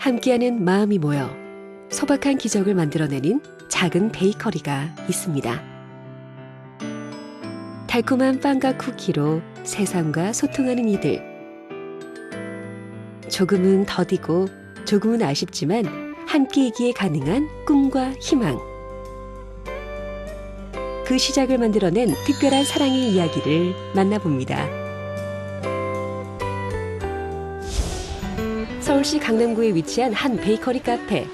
함께하는 마음이 모여 소박한 기적을 만들어내는 작은 베이커리가 있습니다. 달콤한 빵과 쿠키로 세상과 소통하는 이들. 조금은 더디고 조금은 아쉽지만 함께이기에 가능한 꿈과 희망. 그 시작을 만들어낸 특별한 사랑의 이야기를 만나봅니다. 서울시 강남구에 위치한 한 베이커리 카페.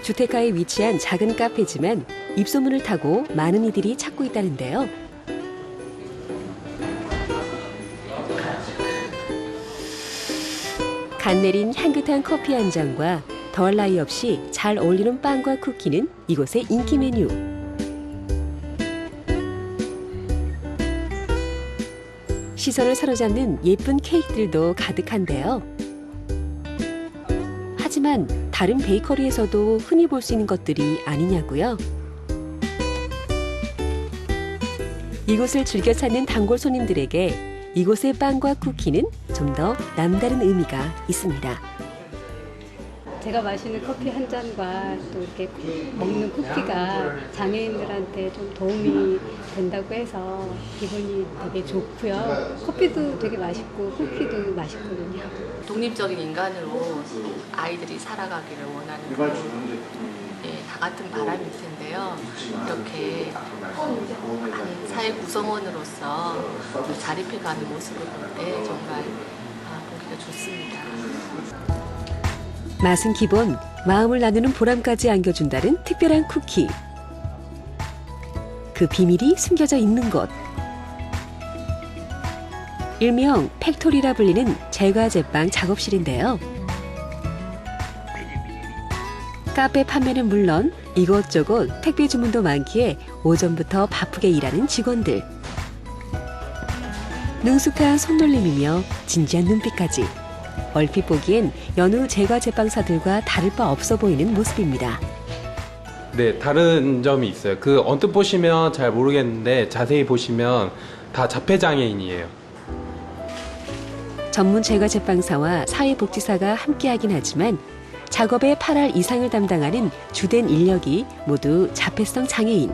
주택가에 위치한 작은 카페지만 입소문을 타고 많은 이들이 찾고 있다는데요. 간 내린 향긋한 커피 한 잔과 더할 나위 없이 잘 어울리는 빵과 쿠키는 이곳의 인기 메뉴. 시선을 사로잡는 예쁜 케이크들도 가득한데요. 하지만 다른 베이커리에서도 흔히 볼 수 있는 것들이 아니냐고요? 이곳을 즐겨 찾는 단골 손님들에게 이곳의 빵과 쿠키는 좀 더 남다른 의미가 있습니다. 제가 마시는 커피 한 잔과 또 이렇게 먹는 쿠키가 장애인들한테 좀 도움이 된다고 해서 기분이 되게 좋고요. 커피도 되게 맛있고 쿠키도 맛있거든요. 독립적인 인간으로 아이들이 살아가기를 원하는 다 같은 바람일 텐데요. 이렇게 한 사회 구성원으로서 자립해가는 모습을 볼 때 정말 보기가 좋습니다. 맛은 기본, 마음을 나누는 보람까지 안겨준다는 특별한 쿠키. 그 비밀이 숨겨져 있는 곳. 일명 팩토리라 불리는 제과제빵 작업실인데요. 카페 판매는 물론 이곳저곳 택배 주문도 많기에 오전부터 바쁘게 일하는 직원들. 능숙한 손놀림이며 진지한 눈빛까지. 얼핏 보기엔 여느 제과제빵사들과 다를 바 없어 보이는 모습입니다. 네, 다른 점이 있어요. 그 언뜻 보시면 잘 모르겠는데 자세히 보시면 다 자폐장애인이에요. 전문 제과제빵사와 사회복지사가 함께하긴 하지만 작업의 8할 이상을 담당하는 주된 인력이 모두 자폐성 장애인.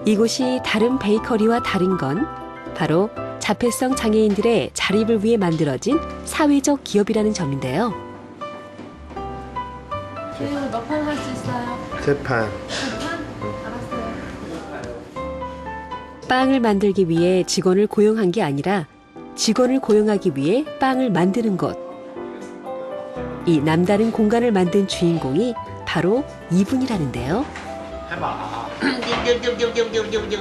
이곳이 다른 베이커리와 다른 건 바로 자폐성 장애인들의 자립을 위해 만들어진 사회적 기업이라는 점인데요. 선생님 몇 판 할 수 있어요? 세 판. 알았어요. 빵을 만들기 위해 직원을 고용한 게 아니라 직원을 고용하기 위해 빵을 만드는 것. 이 남다른 공간을 만든 주인공이 바로 이분이라는데요. 해봐.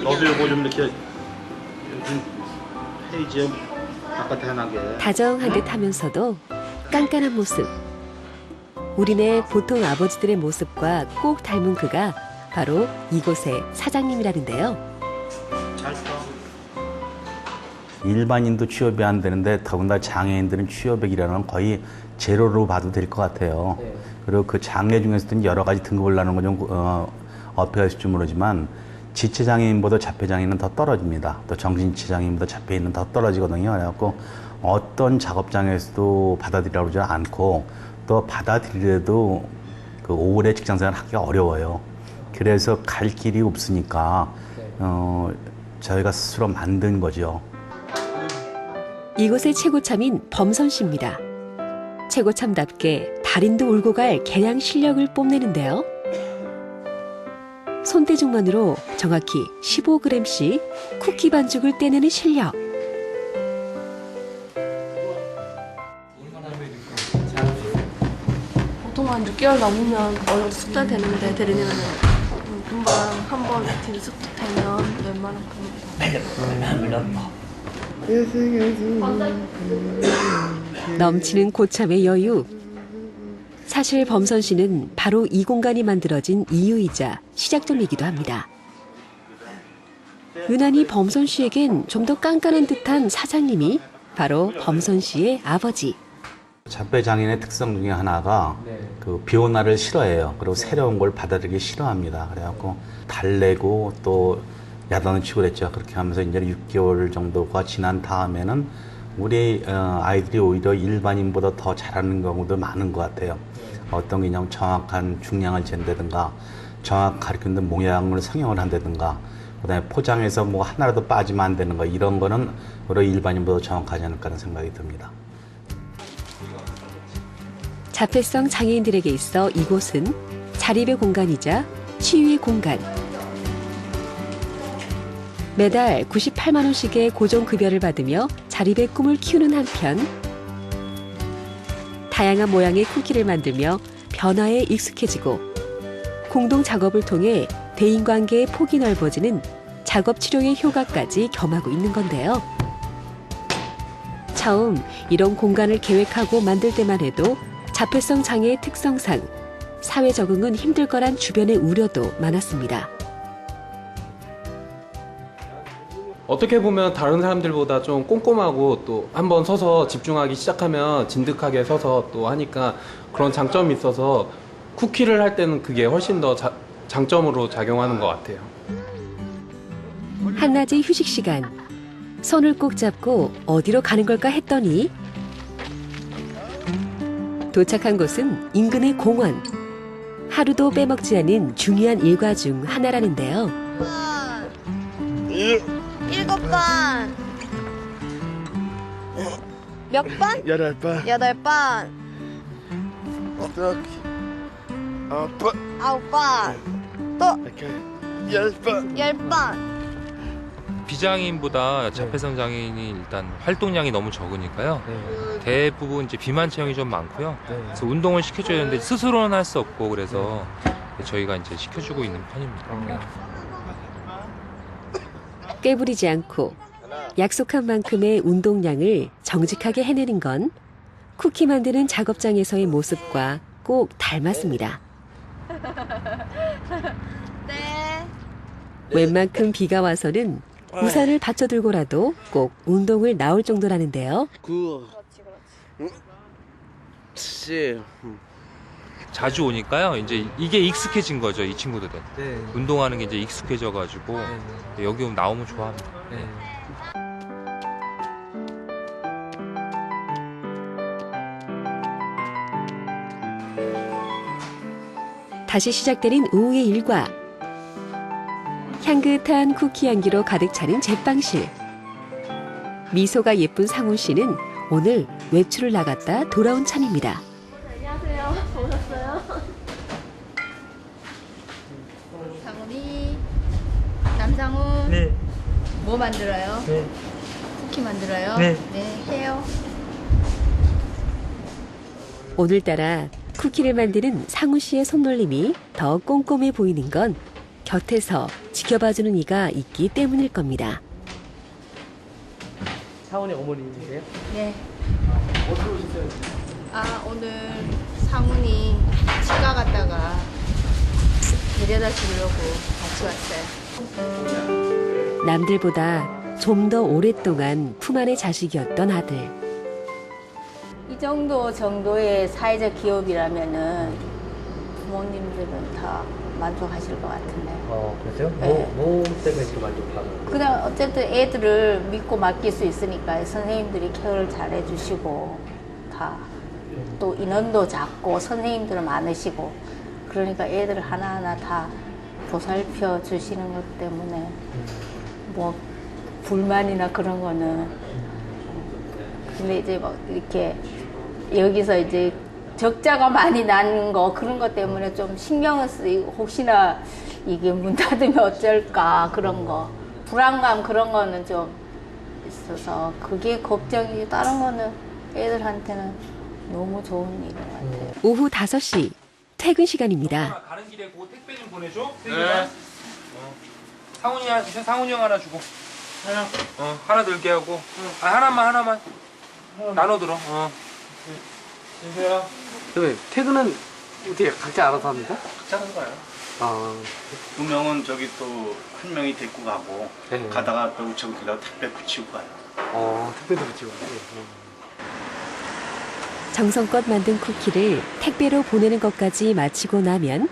너도 요거 좀 이렇게 헤이즈 바깥에 나게. 다정한 듯 하면서도 깐깐한 모습. 우리네 보통 아버지들의 모습과 꼭 닮은 그가 바로 이곳의 사장님이라는데요. 잘 써. 일반인도 취업이 안 되는데 더군다나 장애인들은 취업의 기량은 거의 제로로 봐도 될 것 같아요. 네. 그리고 그 장애 중에서도 여러 가지 등급을 나누는 건좀 어폐할지 모르지만 지체장애인보다 자폐장애인은 더 떨어집니다. 또 정신지체장애인보다 자폐인은 더 떨어지거든요. 그래갖고 어떤 작업장에서도 받아들이라고 하지 않고 또 받아들이려도 그 오래 직장생활 하기가 어려워요. 그래서 갈 길이 없으니까 저희가 스스로 만든 거죠. 이곳의 최고참인 범선 씨입니다. 최고참답게 달인도 울고 갈 계량 실력을 뽐내는데요. 손대중만으로 정확히 15g씩 쿠키 반죽을 떼내는 실력. 보통 한 6개월 넘으면 어느 정도 숙달되는데 대리님은 금방 한번 딜 숙달되면 웬만한 넘치는 고참의 여유. 사실 범선 씨는 바로 이 공간이 만들어진 이유이자 시작점이기도 합니다. 유난히 범선 씨에겐 좀 더 깐깐한 듯한 사장님이 바로 범선 씨의 아버지. 자폐장애인의 특성 중에 하나가 그 변화를 싫어해요. 그리고 새로운 걸 받아들이기 싫어합니다. 그래갖고 달래고 또 야단을 치고 그랬죠. 그렇게 하면서 이제 6개월 정도가 지난 다음에는 우리 아이들이 오히려 일반인보다 더 잘하는 경우도 많은 것 같아요. 어떤 게냐면 정확한 중량을 잰다든가 정확 가르치는 모양을 성형을 한다든가 그다음에 포장해서 뭐 하나라도 빠지면 안 되는 거 이런 거는 우리 일반인보다 정확하지 않을까 하는 생각이 듭니다. 자폐성 장애인들에게 있어 이곳은 자립의 공간이자 치유의 공간. 매달 98만 원씩의 고정급여를 받으며 자립의 꿈을 키우는 한편 다양한 모양의 쿠키를 만들며 변화에 익숙해지고 공동 작업을 통해 대인관계의 폭이 넓어지는 작업 치료의 효과까지 겸하고 있는 건데요. 처음 이런 공간을 계획하고 만들 때만 해도 자폐성 장애의 특성상 사회 적응은 힘들 거란 주변의 우려도 많았습니다. 어떻게 보면 다른 사람들보다 좀 꼼꼼하고 또 한번 서서 집중하기 시작하면 진득하게 서서 또 하니까 그런 장점이 있어서 쿠키를 할 때는 그게 훨씬 더 장점으로 작용하는 것 같아요. 한낮의 휴식 시간, 손을 꼭 잡고 어디로 가는 걸까 했더니 도착한 곳은 인근의 공원. 하루도 빼먹지 않은 중요한 일과 중 하나라는데요. 7번. 몇 번? 8번. 8번. 어떻게? 9번. 9번. 또 이렇게 10번. 10번. 비장애인보다 자폐성 장애인이 일단 활동량이 너무 적으니까요. 대부분 이제 비만 체형이 좀 많고요. 그래서 운동을 시켜줘야 되는데 스스로는 할 수 없고 그래서 저희가 이제 시켜주고 있는 편입니다. 꾀부리지 않고 약속한 만큼의 운동량을 정직하게 해내는 건 쿠키 만드는 작업장에서의 모습과 꼭 닮았습니다. 네. 웬만큼 비가 와서는 우산을 받쳐 들고라도 꼭 운동을 나올 정도라는데요. 9. 그렇지. 10. 자주 오니까요. 이제 이게 익숙해진 거죠, 이 친구들은. 네. 운동하는 게 이제 익숙해져가지고 여기 오면 나오면 좋아합니다. 다시 시작되는 오후의 일과. 향긋한 쿠키 향기로 가득 차는 제빵실. 미소가 예쁜 상훈 씨는 오늘 외출을 나갔다 돌아온 참입니다. 안녕하세요. 오셨어요? 상훈이, 남상훈. 네. 뭐 만들어요? 네. 쿠키 만들어요? 네. 해요. 오늘따라 쿠키를 만드는 상훈 씨의 손놀림이 더 꼼꼼해 보이는 건 곁에서 지켜봐주는 이가 있기 때문일 겁니다. 사원이 어머님이세요? 네. 어디로 오셨어요? 오늘 상훈이 치과 갔다가 데려다 주려고 같이 왔어요. 남들보다 좀 더 오랫동안 품 안의 자식이었던 아들. 이 정도의 사회적 기업이라면은 부모님들은 다 만족하실 것 같은데. 그러세요? 네. 뭐 때문에 이렇게 만족하는 거예요? 그냥 어쨌든 애들을 믿고 맡길 수 있으니까 선생님들이 케어를 잘 해주시고 다 또 인원도 작고 선생님들은 많으시고 그러니까 애들 하나하나 다 보살펴 주시는 것 때문에 뭐 불만이나 그런 거는 근데 이제 막 이렇게 여기서 이제 적자가 많이 나는 거 그런 것 때문에 좀 신경을 쓰이고 혹시나 이게 문 닫으면 어쩔까 그런 거 불안감 그런 거는 좀 있어서 그게 걱정이지 다른 거는 애들한테는 너무 좋은 일인 것 같아요. 오후 5시 퇴근 시간입니다. 가는 길에 그 택배 좀 보내줘. 네. 상훈이 형 하나 주고. 하나 들게 하고. 하나만. 나눠 들어. 주세요. 선생님, 퇴근은 어떻게 각자 알아서 합니까? 짜는 거예요. 두 명은 저기 또 한 명이 데리고 가고 네. 가다가 또 저기다 택배 붙이고 가요. 택배도 붙이고. 정성껏 만든 쿠키를 택배로 보내는 것까지 마치고 나면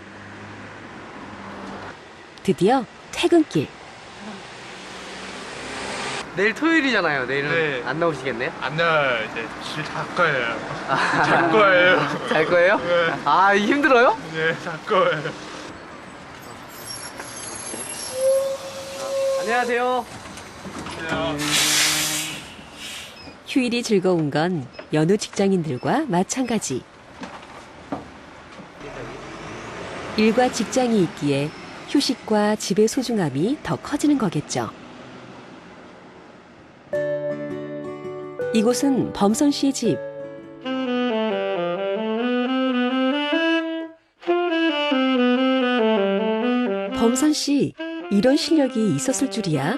드디어 퇴근길. 내일 토요일이잖아요. 내일은 네. 안 나오시겠네요? 안 나와요. 이제 잘 거예요. 잘 거예요. 잘 거예요? 네. 아, 힘들어요? 네, 잘 거예요. 안녕하세요. 휴일이 즐거운 건 여느 직장인들과 마찬가지. 일과 직장이 있기에 휴식과 집의 소중함이 더 커지는 거겠죠. 이곳은 범선 씨의 집. 범선 씨, 이런 실력이 있었을 줄이야.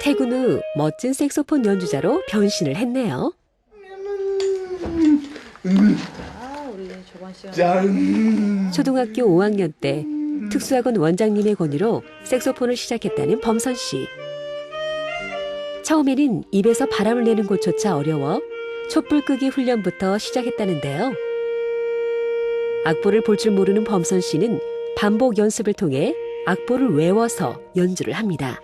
퇴근 후 멋진 색소폰 연주자로 변신을 했네요. 초등학교 5학년 때 특수학원 원장님의 권유로 색소폰을 시작했다는 범선 씨. 처음에는 입에서 바람을 내는 것조차 어려워 촛불 끄기 훈련부터 시작했다는데요. 악보를 볼 줄 모르는 범선 씨는 반복 연습을 통해 악보를 외워서 연주를 합니다.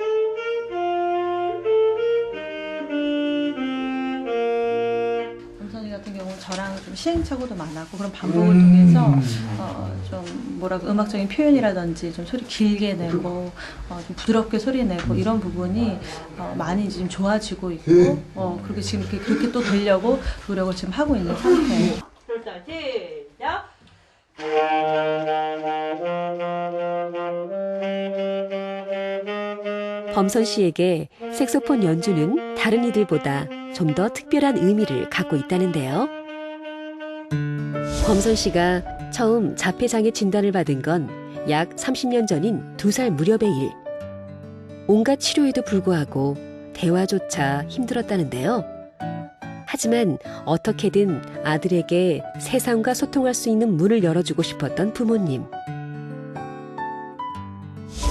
범선이 같은 경우는 저랑 좀 시행착오도 많았고 그런 반복을 통해서 좀 뭐라고 음악적인 표현이라든지 좀 소리 길게 내고 좀 부드럽게 소리 내고 이런 부분이 많이 지금 좋아지고 있고 그렇게 지금 그렇게 또 되려고 노력을 지금 하고 있는 상태예요. 시작. 범선 씨에게 색소폰 연주는 다른 이들보다 좀 더 특별한 의미를 갖고 있다는데요. 범선 씨가 처음 자폐장애 진단을 받은 건 약 30년 전인 2살 무렵의 일. 온갖 치료에도 불구하고 대화조차 힘들었다는데요. 하지만 어떻게든 아들에게 세상과 소통할 수 있는 문을 열어주고 싶었던 부모님.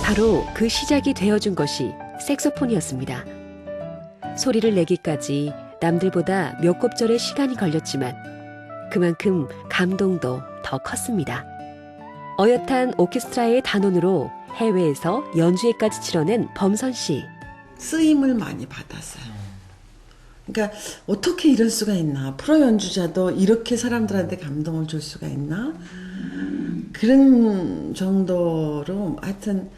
바로 그 시작이 되어준 것이 색소폰이었습니다. 소리를 내기까지 남들보다 몇 곱절의 시간이 걸렸지만 그만큼 감동도 더 컸습니다. 어엿한 오케스트라의 단원으로 해외에서 연주회까지 치러낸 범선 씨. 쓰임을 많이 받았어요. 그러니까 어떻게 이럴 수가 있나. 프로 연주자도 이렇게 사람들한테 감동을 줄 수가 있나. 그런 정도로 하여튼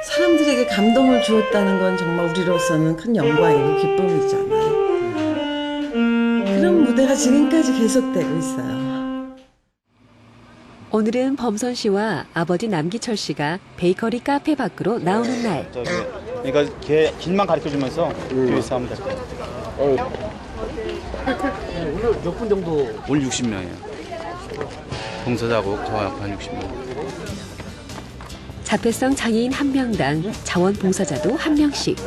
사람들에게 감동을 주었다는 건 정말 우리로서는 큰 영광이고 기쁨이잖아요. 그런 무대가 지금까지 계속되고 있어요. 오늘은 범선 씨와 아버지 남기철 씨가 베이커리 카페 밖으로 나오는 날. 그러니까 길만 가르쳐주면서 뒤에서 하면 될 거예요. 오늘 몇 분 정도? 오늘 60명이에요. 봉사자고 저와 한 60명. 자폐성 장애인 1명당 자원봉사자도 1명씩.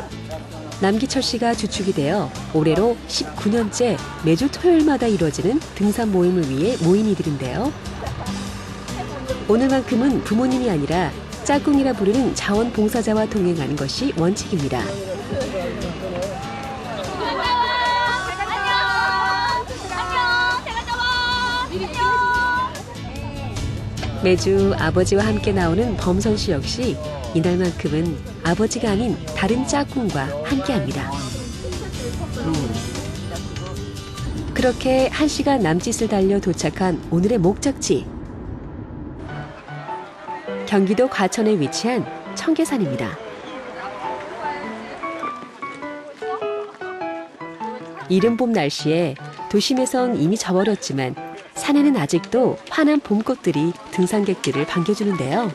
남기철 씨가 주축이 되어 올해로 19년째 매주 토요일마다 이루어지는 등산 모임을 위해 모인 이들인데요. 오늘만큼은 부모님이 아니라 짝꿍이라 부르는 자원봉사자와 동행하는 것이 원칙입니다. 매주 아버지와 함께 나오는 범선 씨 역시 이날만큼은 아버지가 아닌 다른 짝꿍과 함께합니다. 그렇게 1시간 남짓을 달려 도착한 오늘의 목적지. 경기도 과천에 위치한 청계산입니다. 이른 봄 날씨에 도심에선 이미 져버렸지만 산에는 아직도 환한 봄꽃들이 등산객들을 반겨주는데요.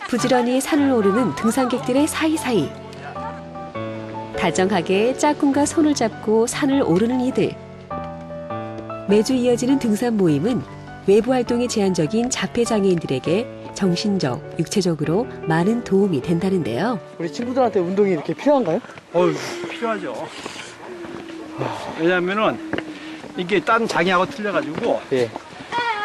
부지런히 산을 오르는 등산객들의 사이사이. 다정하게 짝꿍과 손을 잡고 산을 오르는 이들. 매주 이어지는 등산 모임은 외부 활동이 제한적인 자폐장애인들에게 정신적, 육체적으로 많은 도움이 된다는데요. 우리 친구들한테 운동이 이렇게 필요한가요? 필요하죠. 왜냐하면은 이게 딴 장애하고 틀려가지고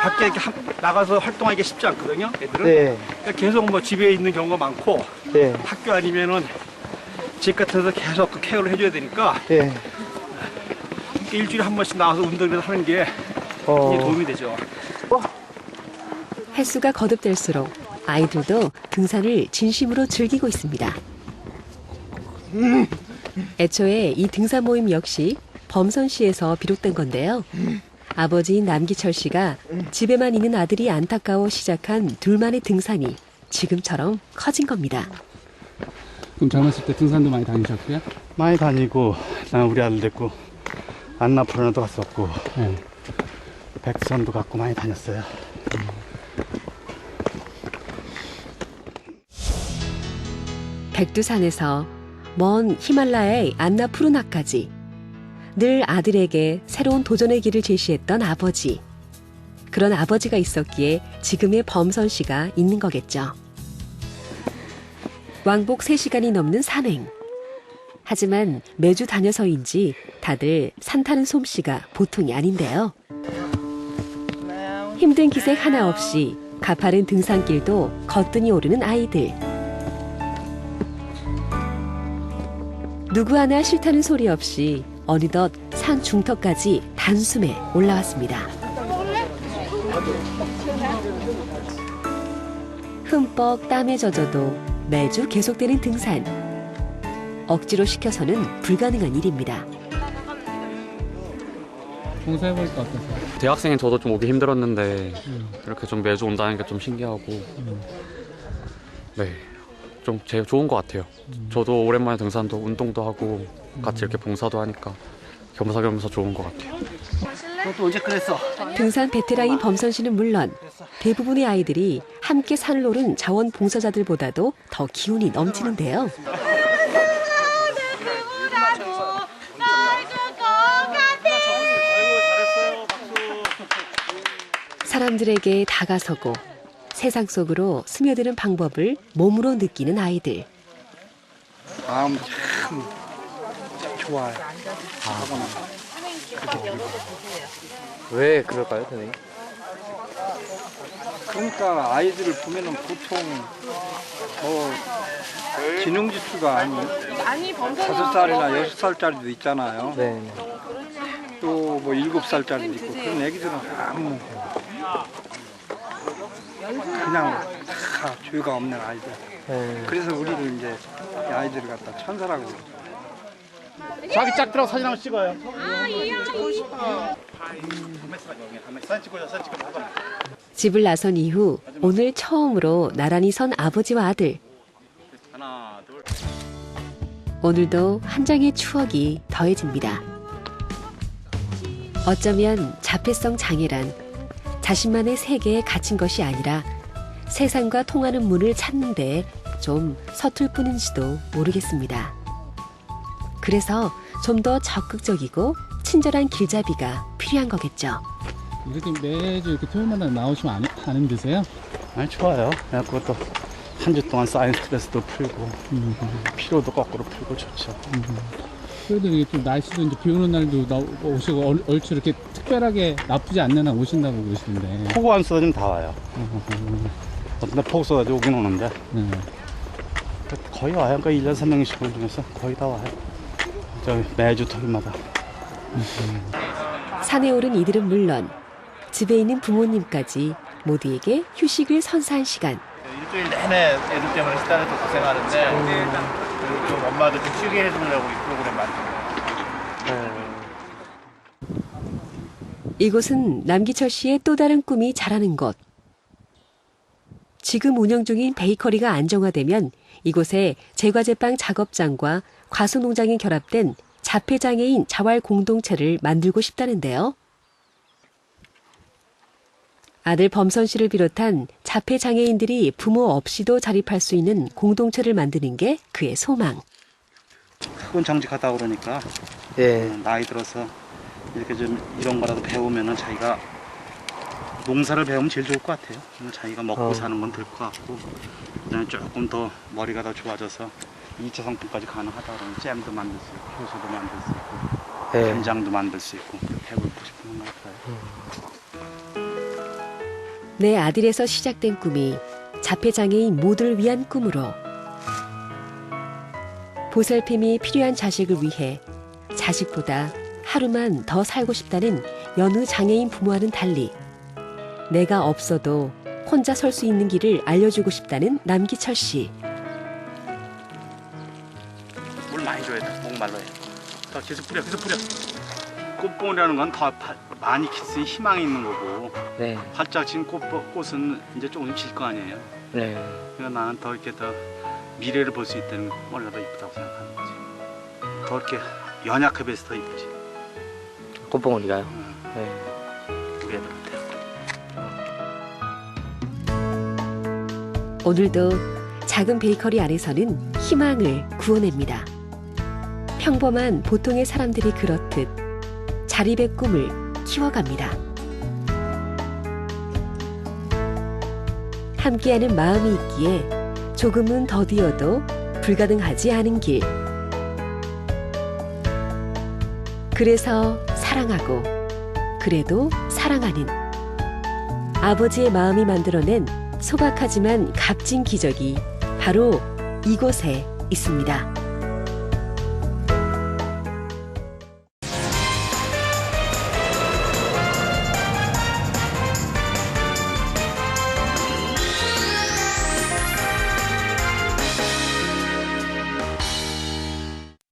밖에 이렇게 나가서 활동하기 쉽지 않거든요. 애들은 그러니까 계속 뭐 집에 있는 경우가 많고 학교 아니면은 집 같아서 계속 그 케어를 해줘야 되니까 일주일에 한 번씩 나와서 운동을 하는 게 굉장히 도움이 되죠. 횟수가 거듭될수록 아이들도 등산을 진심으로 즐기고 있습니다. 애초에 이 등산 모임 역시 범선 씨에서 비롯된 건데요. 아버지인 남기철 씨가 집에만 있는 아들이 안타까워 시작한 둘만의 등산이 지금처럼 커진 겁니다. 그럼 젊었을 때 등산도 많이 다니셨고요? 많이 다니고, 난 우리 아들 데리고 안나푸르나도 갔었고, 백두산도 갔고 많이 다녔어요. 백두산에서 먼 히말라야의 안나푸르나까지 늘 아들에게 새로운 도전의 길을 제시했던 아버지. 그런 아버지가 있었기에 지금의 범선 씨가 있는 거겠죠. 왕복 3시간이 넘는 산행. 하지만 매주 다녀서인지 다들 산 타는 솜씨가 보통이 아닌데요. 힘든 기색 하나 없이 가파른 등산길도 거뜬히 오르는 아이들. 누구 하나 싫다는 소리 없이 어느덧 산 중턱까지 단숨에 올라왔습니다. 흠뻑 땀에 젖어도 매주 계속되는 등산. 억지로 시켜서는 불가능한 일입니다. 봉사해보니까 어떠세요? 대학생인 저도 좀 오기 힘들었는데 이렇게 좀 매주 온다는 게 좀 신기하고 네, 좀 제일 좋은 것 같아요. 저도 오랜만에 등산도 운동도 하고 같이 이렇게 봉사도 하니까 겸사겸사 좋은 것 같아요. 또 언제 그랬어? 등산 베테랑인 범선 씨는 물론 대부분의 아이들이 함께 산을 오른 자원봉사자들보다도 더 기운이 넘치는데요. 사람들에게 다가서고 세상 속으로 스며드는 방법을 몸으로 느끼는 아이들. 마음 참 좋아요. 왜 그럴까요, 선생님? 그러니까 아이들을 보면은 보통 지능 지수가 아닌 5살이나 6살짜리도 있잖아요. 네. 또 뭐 7살짜리도 있고 그런 애기들은 아무 그냥 다 죄가 없는 아이들. 그래서 우리를 이제 이 아이들을 갖다 천사라고 그러죠. 자기 짝들하고 사진 한번 찍어요. 집을 나선 이후 오늘 처음으로 나란히 선 아버지와 아들. 오늘도 한 장의 추억이 더해집니다. 어쩌면 자폐성 장애란 자신만의 세계에 갇힌 것이 아니라 세상과 통하는 문을 찾는 데 좀 서툴 뿐인지도 모르겠습니다. 그래서 좀 더 적극적이고 친절한 길잡이가 필요한 거겠죠. 이렇게 매주 이렇게 토요일마다 나오시면 안 힘드세요? 아니 좋아요. 그냥 그것도 한 주 동안 쌓인 스트레스도 풀고 피로도 거꾸로 풀고 좋죠. 그래도 이게 좀 날씨도 이제 비 오는 날도 오시고 얼추 이렇게 특별하게 나쁘지 않는 날 오신다고 그러시는데. 폭우 안 쏟아지면 다 와요. 어떤 날 폭우 쏟아지고 오긴 오는데 거의 와요. 그러니까 1년 300씩 올 중에서 거의 다 와요. 저기 매주 토요일마다. 산에 오른 이들은 물론 집에 있는 부모님까지 모두에게 휴식을 선사한 시간. 일주일 내내 애들 때문에 식단에서 고생하는데 그리고 좀 엄마들 좀 쉬게 해주려고 이 프로그램 만든 거예요. 이곳은 남기철 씨의 또 다른 꿈이 자라는 곳. 지금 운영 중인 베이커리가 안정화되면 이곳에 제과제빵 작업장과 과수농장이 결합된 자폐장애인 자활 공동체를 만들고 싶다는데요. 아들 범선 씨를 비롯한 자폐장애인들이 부모 없이도 자립할 수 있는 공동체를 만드는 게 그의 소망. 학원 정직하다 그러니까 나이 들어서 이렇게 좀 이런 거라도 배우면은 자기가 농사를 배우면 제일 좋을 것 같아요. 자기가 먹고 사는 건 될 것 같고 그다음에 조금 더 머리가 더 좋아져서 2차 상품까지 가능하다 그러면 잼도 만들 수 있고 효소도 만들 수 있고 간장도 만들 수 있고 그렇게 해보고 싶은 것 같아요. 내 아들에서 시작된 꿈이 자폐장애인 모두를 위한 꿈으로 보살핌이 필요한 자식을 위해 자식보다 하루만 더 살고 싶다는 여느 장애인 부모와는 달리 내가 없어도 혼자 설 수 있는 길을 알려주고 싶다는 남기철 씨. 물 많이 줘야 돼. 목말라요. 더 계속 뿌려, 계속 뿌려. 꽃봉이라는 건 더 많이 키스 희망이 있는 거고. 네. 활짝 진 꽃은 이제 조금 질 거 아니에요. 네. 그러니까 나는 더 이렇게 더 미래를 볼 수 있다는 게 얼마나 더 이쁘다고 생각하는 거지. 더 이렇게 연약해 보여서 더 이쁘지. 꽃봉오리가요? 네. 우리 애들한테. 오늘도 작은 베이커리 안에서는 희망을 구워냅니다. 평범한 보통의 사람들이 그렇듯 자립의 꿈을 키워갑니다. 함께하는 마음이 있기에 조금은 더디어도 불가능하지 않은 길. 그래서 사랑하고 그래도 사랑하는 아버지의 마음이 만들어낸 소박하지만 값진 기적이 바로 이곳에 있습니다.